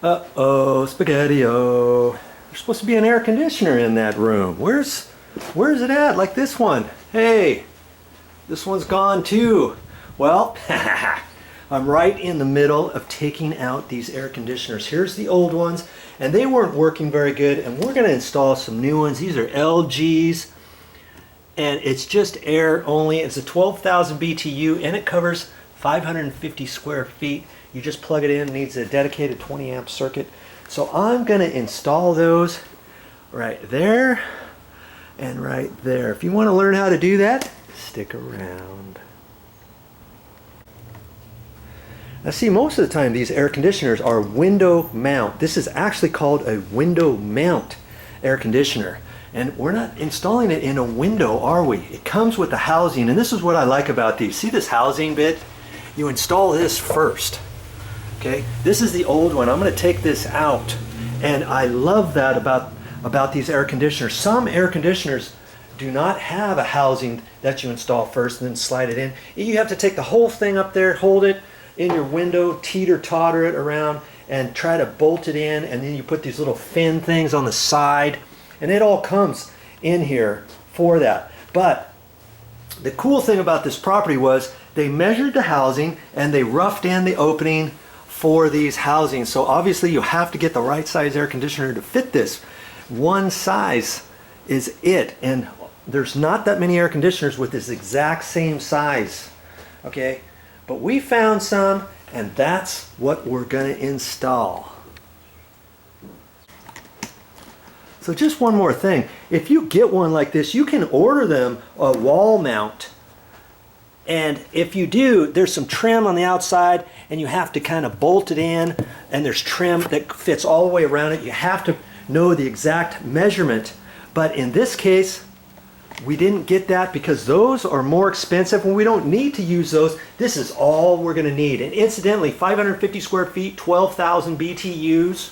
Uh-oh, spaghetti-o. There's supposed to be an air conditioner in that room. Where's it at? Like this one. Hey, this one's gone too. Well, I'm right in the middle of taking out these air conditioners. Here's the old ones, and they weren't working very good, and we're going to install some new ones. These are LGs, and it's just air only. It's a 12,000 BTU, and it covers 550 square feet. You just plug it in. It needs a dedicated 20 amp circuit. So I'm going to install those right there and right there. If you want to learn how to do that, stick around. Now see, most of the time these air conditioners are window mount. This is actually called a window mount air conditioner. And we're not installing it in a window, are we? It comes with the housing, and this is what I like about these. See this housing bit? You install this first. Okay, this is the old one. I'm going to take this out, and I love that about these air conditioners. Some air conditioners do not have a housing that you install first and then slide it in. You have to take the whole thing up there, hold it in your window, teeter-totter it around, and try to bolt it in, and then you put these little fin things on the side, and it all comes in here for that. But the cool thing about this property was they measured the housing and they roughed in the opening for these housings. So obviously you have to get the right size air conditioner to fit this. One size is it, and there's not that many air conditioners with this exact same size. Okay, but we found some, and that's what we're going to install. So just one more thing, if you get one like this, you can order them a wall mount. And if you do, there's some trim on the outside, and you have to kind of bolt it in, and there's trim that fits all the way around it. You have to know the exact measurement. But in this case, we didn't get that because those are more expensive, and we don't need to use those. This is all we're going to need. And incidentally, 550 square feet, 12,000 BTUs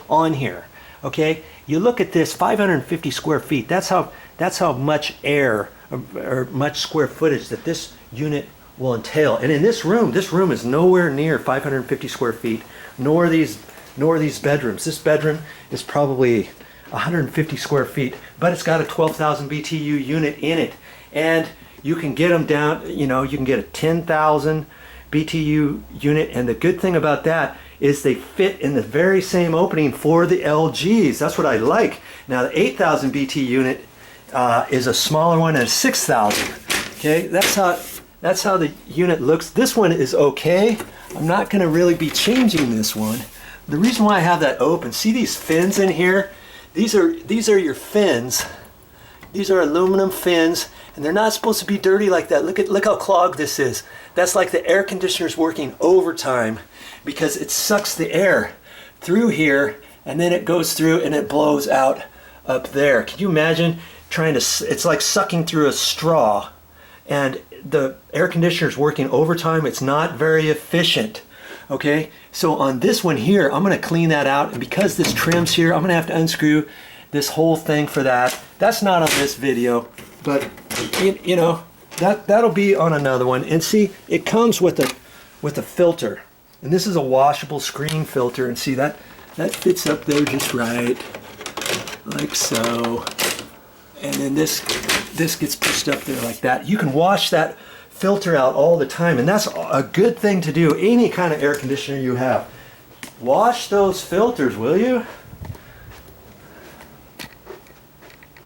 on here. Okay, you look at this, 550 square feet. That's how much air or much square footage that this unit will entail. And in this room is nowhere near 550 square feet, nor these bedrooms. This bedroom is probably 150 square feet, but it's got a 12,000 BTU unit in it. And you can get them down, you can get a 10,000 BTU unit, and the good thing about that is they fit in the very same opening for the LGs. That's what I like. Now the 8,000 BT unit is a smaller one and 6,000. Okay, that's how the unit looks. This one is okay. I'm not going to really be changing this one. The reason why I have that open, see these fins in here? These are your fins. These are aluminum fins, and they're not supposed to be dirty like that. Look how clogged this is. That's like the air conditioner's working overtime because it sucks the air through here, and then it goes through and it blows out up there. Can you imagine it's like sucking through a straw, and the air conditioner's working overtime. It's not very efficient. Okay, so on this one here, I'm going to clean that out, and because this trim's here, I'm going to have to unscrew this whole thing for that. That's not on this video, but that'll be on another one. And see, it comes with a filter, and this is a washable screen filter, and see that fits up there just right, like so. And then this gets pushed up there like that. You can wash that filter out all the time, and that's a good thing to do. Any kind of air conditioner you have, wash those filters, will you?